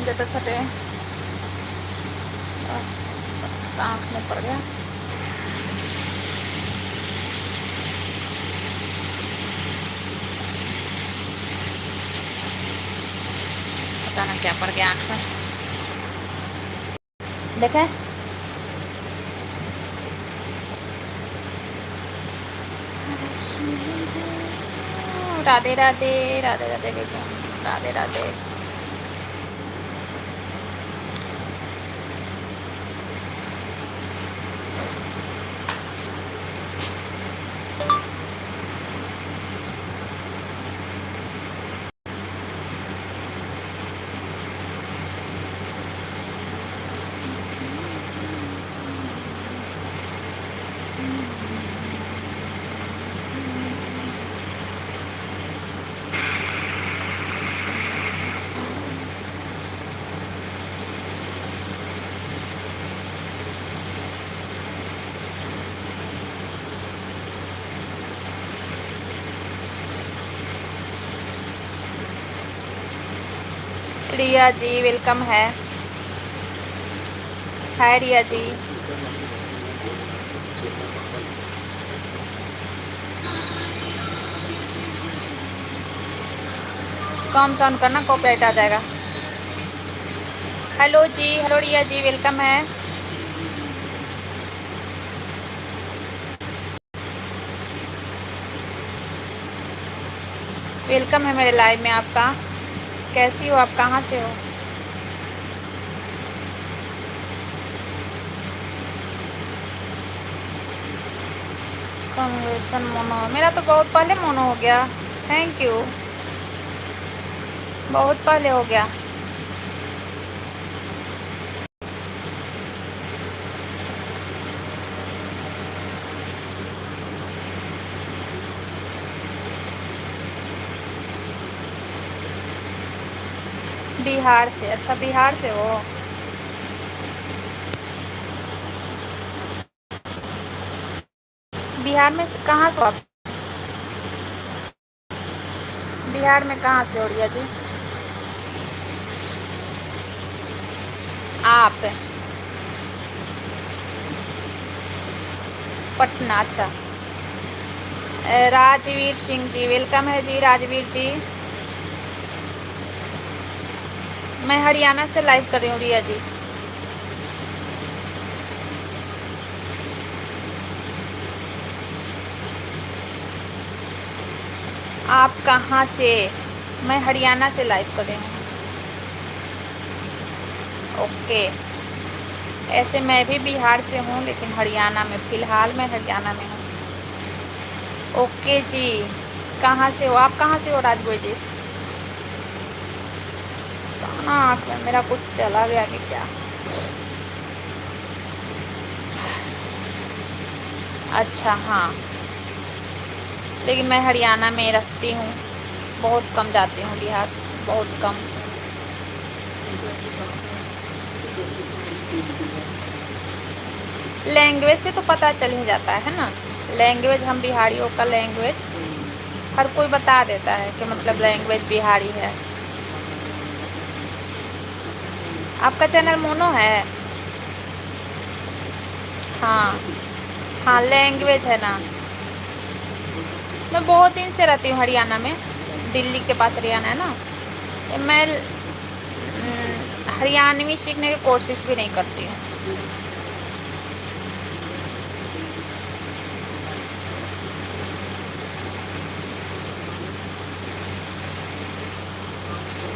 मुझे तो छठे आँख में पड़ गया। पता ना क्या पड़ गया आँख में। देखे राधे राधे राधे राधे बेटा, राधे राधे। रिया जी वेलकम है। हाय रिया जी। कम साउंड करना, कॉपीराइट आ जाएगा। हेलो जी, हेलो रिया जी वेलकम है। वेलकम है मेरे लाइव में आपका। कैसी हो आप, कहाँ से हो? कन्वर्सन मोनो, मेरा तो बहुत पहले मोनो हो गया। थैंक यू, बहुत पहले हो गया। बिहार से? अच्छा बिहार से हो। बिहार में कहाँ से हो आप? बिहार में कहाँ से हो रिया जी आप? पटना, अच्छा। राजवीर सिंह जी वेलकम है जी, राजवीर जी। मैं हरियाणा से लाइव कर रही हूँ रिया जी। आप कहाँ से? मैं हरियाणा से लाइव कर रही हूँ। ओके, ऐसे मैं भी बिहार से हूँ लेकिन हरियाणा में, फ़िलहाल मैं हरियाणा में हूँ। ओके जी, कहाँ से हो आप? कहाँ से हो राजवीर जी? ना आँख में मेरा कुछ चला गया कि क्या? अच्छा हाँ, लेकिन मैं हरियाणा में रहती हूँ, बहुत कम जाती हूँ बिहार, बहुत कम। लैंग्वेज से तो पता चल ही जाता है ना, लैंग्वेज हम बिहारियों का लैंग्वेज हर कोई बता देता है कि मतलब लैंग्वेज बिहारी है। आपका चैनल मोनो है? हाँ हाँ, लैंग्वेज है ना। मैं बहुत दिन से रहती हूँ हरियाणा में, दिल्ली के पास हरियाणा है ना। मैं हरियाणवी सीखने की कोशिश भी नहीं करती हूँ।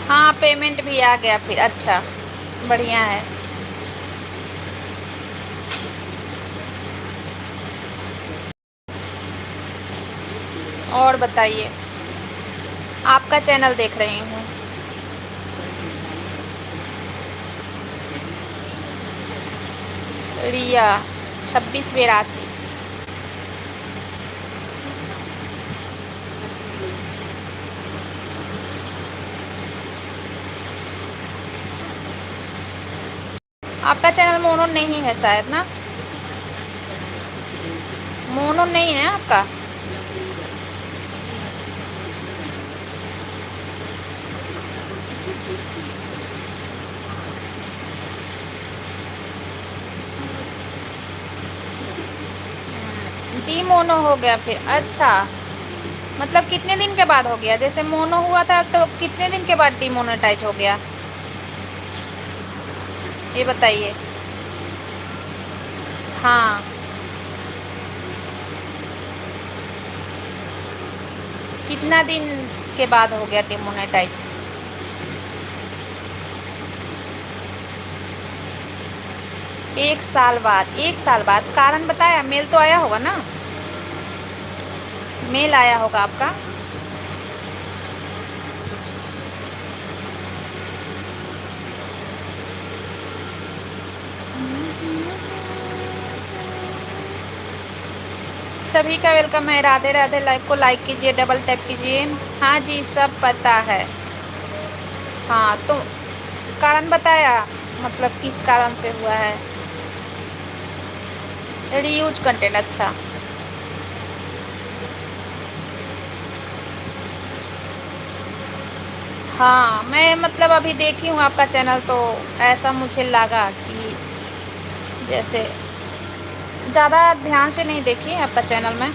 हाँ, पेमेंट भी आ गया फिर, अच्छा बढ़िया है। और बताइए, आपका चैनल देख रही हूँ। रिया 2682। आपका चैनल मोनो नहीं है शायद ना, मोनो नहीं है आपका। डी मोनो हो गया फिर, अच्छा। मतलब कितने दिन के बाद हो गया? जैसे मोनो हुआ था तो कितने दिन के बाद डीमोनेटाइज हो गया, ये बताइए। हाँ, कितना दिन के बाद हो गया डीमोनेटाइज? 1 साल बाद। 1 साल बाद कारण बताया? मेल तो आया होगा ना, मेल आया होगा आपका। सभी का वेलकम है। राधे राधे। लाइव को लाइक कीजिए, डबल टैप कीजिए। हाँ जी, सब पता है। हाँ तो कारण बताया, मतलब किस कारण से हुआ है? रीयूज कंटेंट, अच्छा। हाँ, मैं मतलब अभी देखी हूँ आपका चैनल, तो ऐसा मुझे लगा कि जैसे ज़्यादा ध्यान से नहीं देखी आपका चैनल में।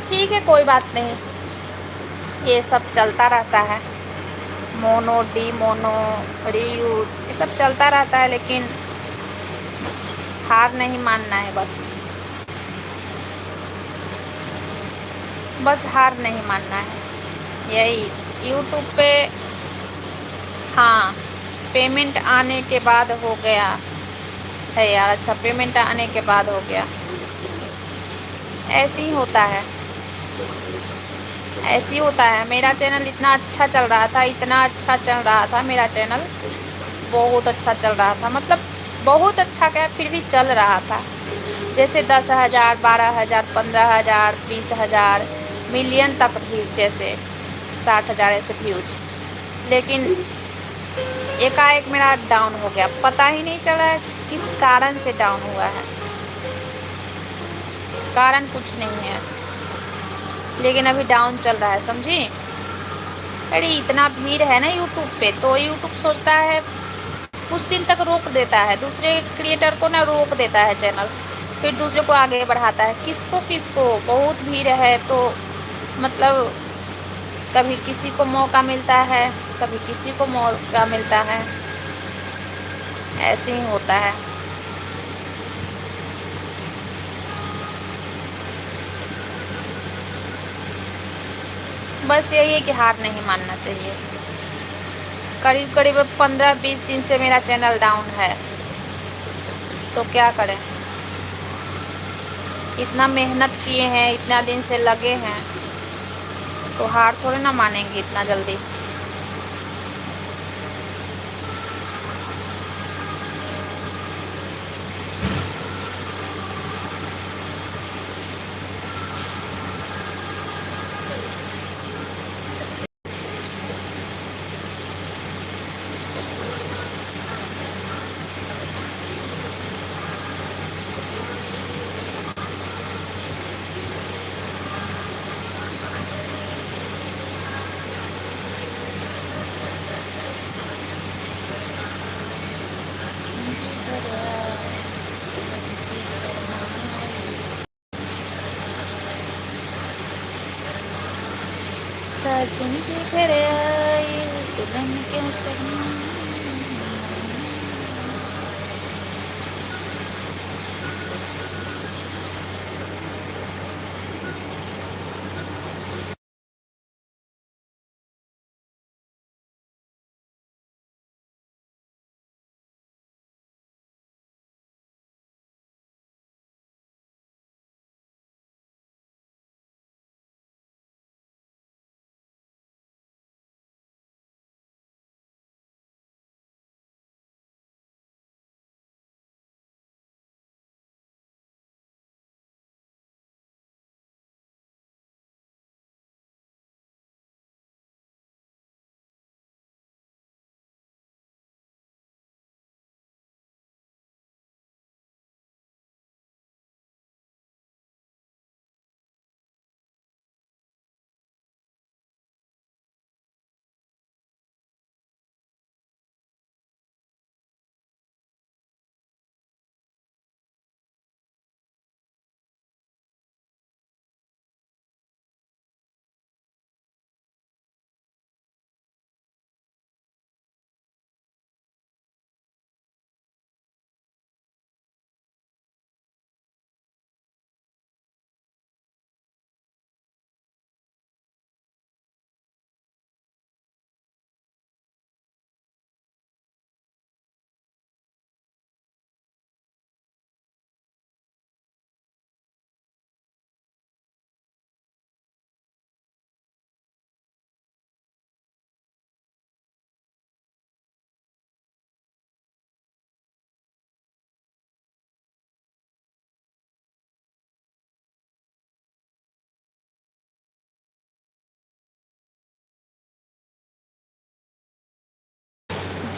ठीक है, कोई बात नहीं, ये सब चलता रहता है। मोनो डी मोनो रीयूज ये सब चलता रहता है, लेकिन हार नहीं मानना है बस। बस हार नहीं मानना है, यही यूट्यूब पे। हाँ, पेमेंट आने के बाद हो गया है यार। अच्छा, पेमेंट आने के बाद हो गया। ऐसे ही होता है, ऐसे ही होता है। मेरा चैनल इतना अच्छा चल रहा था, इतना अच्छा चल रहा था मेरा चैनल, बहुत अच्छा चल रहा था। मतलब बहुत अच्छा क्या, फिर भी चल रहा था। जैसे 10,000, 12,000, 15,000, 20,000, मिलियन तक व्यूज, जैसे 60,000 ऐसे व्यूज। लेकिन एकाएक मेरा डाउन हो गया, पता ही नहीं चला किस कारण से डाउन हुआ है। कारण कुछ नहीं है, लेकिन अभी डाउन चल रहा है, समझी। अरे इतना भीड़ है ना यूट्यूब पे, तो यूट्यूब सोचता है कुछ दिन तक रोक देता है, दूसरे क्रिएटर को ना रोक देता है चैनल, फिर दूसरे को आगे बढ़ाता है। किसको किसको, बहुत भीड़ है तो मतलब कभी किसी को मौका मिलता है, कभी किसी को मौका मिलता है, ऐसे ही होता है। बस यही है कि हार नहीं मानना चाहिए। करीब करीब 15-20 दिन से मेरा चैनल डाउन है, तो क्या करें। इतना मेहनत किए हैं, इतना दिन से लगे हैं, तो हार थोड़े ना मानेंगे इतना जल्दी। सजन जी घर आए, दुल्हन क्यों शर्माए।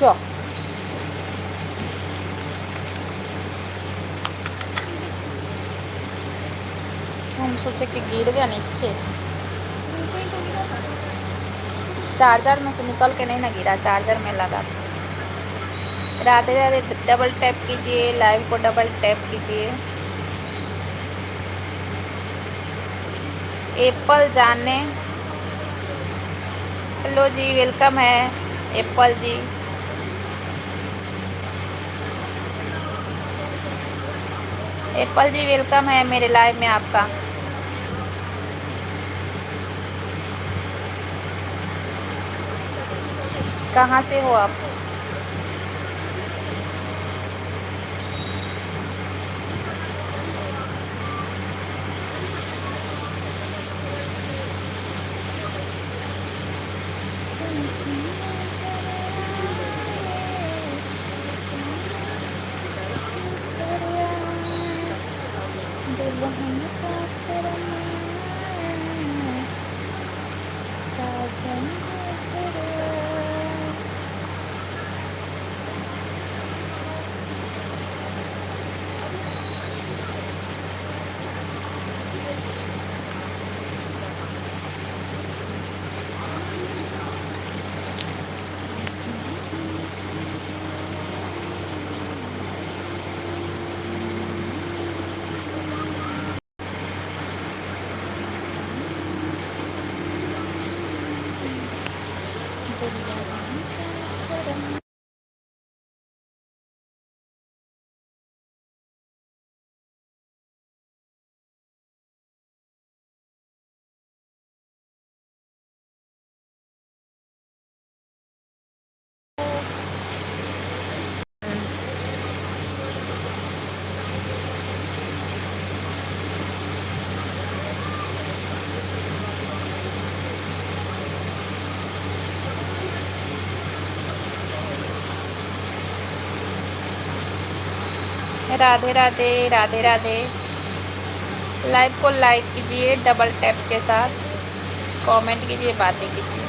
चो हम सोचे कि गिर गया नीचे। चार्जर में से निकल के नहीं ना गिरा, चार्जर में लगा था। राधे राधे, डबल टैप कीजिए, लाइव को डबल टैप कीजिए। एप्पल जाने, हेलो जी, वेलकम है एप्पल जी। एप्पल जी वेलकम है मेरे लाइव में आपका। कहाँ से हो आप? राधे राधे, राधे राधे। लाइव को लाइक कीजिए डबल टैप के साथ, कमेंट कीजिए, बातें कीजिए।